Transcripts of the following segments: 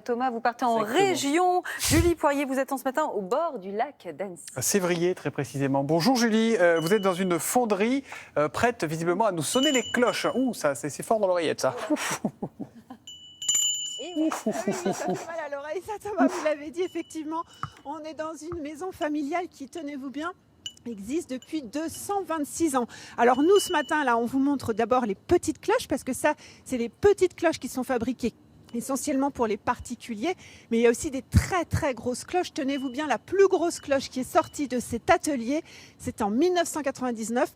Thomas, vous partez en Exactement. région. Julie Poirier, vous êtes en ce matin au bord du lac d'Annecy. À Sévrier, très précisément. Bonjour Julie, vous êtes dans une fonderie prête visiblement à nous sonner les cloches. Ouh, ça, c'est fort dans l'oreillette, ça. Oui, ça fait mal à l'oreille, ça Thomas, vous l'avez dit, effectivement. On est dans une maison familiale qui, tenez-vous bien, existe depuis 226 ans. Alors nous, ce matin, là, on vous montre d'abord les petites cloches, parce que ça, c'est les petites cloches qui sont fabriquées essentiellement pour les particuliers, mais il y a aussi des très très grosses cloches. Tenez-vous bien, la plus grosse cloche qui est sortie de cet atelier, c'est en 1999.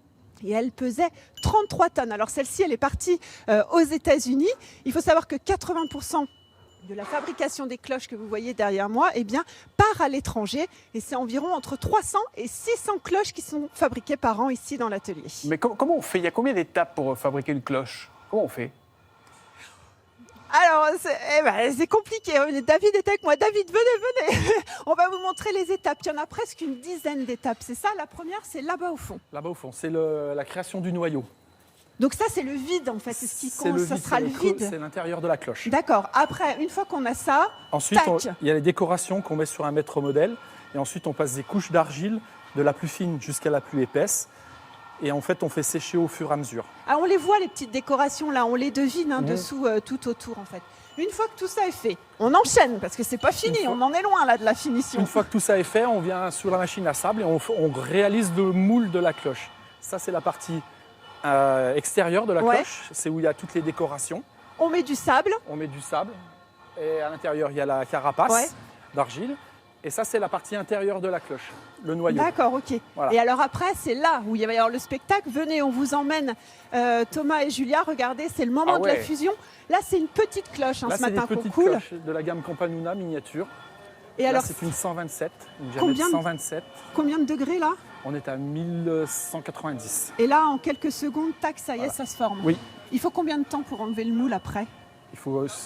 Et elle pesait 33 tonnes. Alors celle-ci, elle est partie aux États-Unis. Il faut savoir que 80% de la fabrication des cloches que vous voyez derrière moi, eh bien, part à l'étranger. Et c'est environ entre 300 et 600 cloches qui sont fabriquées par an ici dans l'atelier. Mais comment on fait? Il y a combien d'étapes pour fabriquer une cloche? Comment on fait? Alors, c'est compliqué. David est avec moi. David, venez. On va vous montrer les étapes. Il y en a presque une dizaine d'étapes. C'est ça, la première, c'est là-bas au fond. Là-bas au fond, c'est la création du noyau. Donc ça, c'est le vide en fait. C'est ce qui compte. Ça vide, sera le creux, vide. c'est l'intérieur de la cloche. D'accord. Après, une fois qu'on a ça, Ensuite, tac. il y a les décorations qu'on met sur un mètre modèle. Et ensuite, on passe des couches d'argile, de la plus fine jusqu'à la plus épaisse. Et en fait, on fait sécher au fur et à mesure. Ah, on les voit, les petites décorations là, on les devine dessous, tout autour en fait. Une fois que tout ça est fait, on enchaîne parce que c'est pas fini, on en est loin là de la finition. Une fois que tout ça est fait, on vient sur la machine à sable et on réalise le moule de la cloche. Ça, c'est la partie extérieure de la cloche. C'est où il y a toutes les décorations. On met du sable. On met du sable. Et à l'intérieur, il y a la carapace d'argile. Et ça, c'est la partie intérieure de la cloche, le noyau. D'accord, ok. Voilà. Et alors après, c'est là où il va y avoir le spectacle. Venez, on vous emmène, Thomas et Julia. Regardez, c'est le moment de la fusion. Là, c'est une petite cloche là, ce matin qu'on coule. Là, c'est des petites cloches de la gamme Campanuna miniature. Et là, alors, c'est une 127, une combien diamètre 127. Combien de degrés là? On est à 1190. Et là, en quelques secondes, tac, ça y est, ça se forme. Oui. Il faut combien de temps pour enlever le moule après?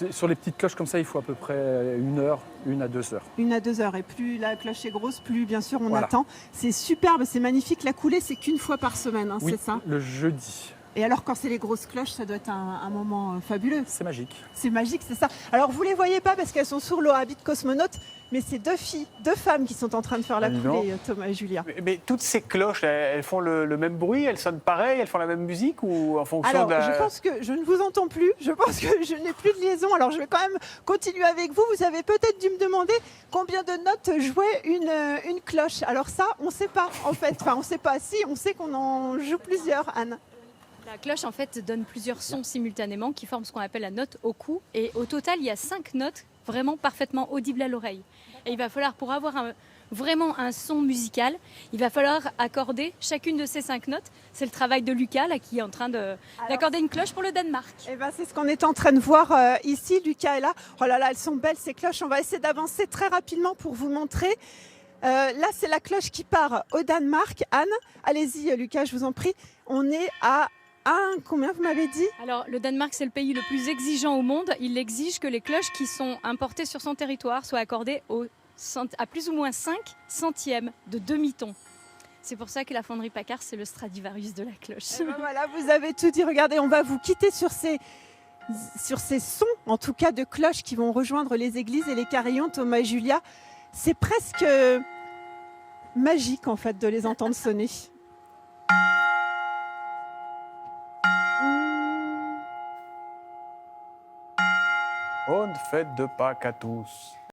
Sur les petites cloches comme ça, il faut à peu près 1 heure, 1 à 2 heures. 1 à 2 heures. Et plus la cloche est grosse, plus bien sûr on attend. C'est superbe, c'est magnifique. La coulée, c'est qu'une fois par semaine, Oui, c'est ça? le jeudi. Et alors, quand c'est les grosses cloches, ça doit être un moment fabuleux. C'est magique. C'est magique, c'est ça. Alors, vous les voyez pas parce qu'elles sont sur le habit de cosmonaute, mais c'est 2 filles, 2 femmes qui sont en train de faire la coulée, Thomas et Julia. Mais toutes ces cloches, elles font le même bruit, elles sonnent pareil, elles font la même musique ou en fonction Alors, de la... je pense que je ne vous entends plus, je pense que je n'ai plus de liaison. Alors, je vais quand même continuer avec vous. Vous avez peut-être dû me demander combien de notes jouait une cloche. Alors ça, on ne sait pas, en fait. Enfin, on ne sait pas. Si, on sait qu'on en joue plusieurs, Anne. La cloche, en fait, donne plusieurs sons simultanément qui forment ce qu'on appelle la note au cou. Et au total, il y a 5 notes vraiment parfaitement audibles à l'oreille. Et il va falloir, pour avoir vraiment un son musical, il va falloir accorder chacune de ces 5 notes. C'est le travail de Lucas, là, qui est en train d'accorder une cloche pour le Danemark. Eh ben, c'est ce qu'on est en train de voir ici. Lucas est là. Oh là là, elles sont belles, ces cloches. On va essayer d'avancer très rapidement pour vous montrer. Là, c'est la cloche qui part au Danemark. Anne, allez-y, Lucas, je vous en prie. On est à... combien vous m'avez dit? Alors, le Danemark, c'est le pays le plus exigeant au monde. Il exige que les cloches qui sont importées sur son territoire soient accordées à plus ou moins 5 centièmes de demi-ton. C'est pour ça que la fonderie Paccard, c'est le Stradivarius de la cloche. Ben voilà, vous avez tout dit. Regardez, on va vous quitter sur ces sons, en tout cas de cloches qui vont rejoindre les églises et les carillons, Thomas et Julia. C'est presque magique, en fait, de les entendre sonner. Bonne fête de Pâques à tous.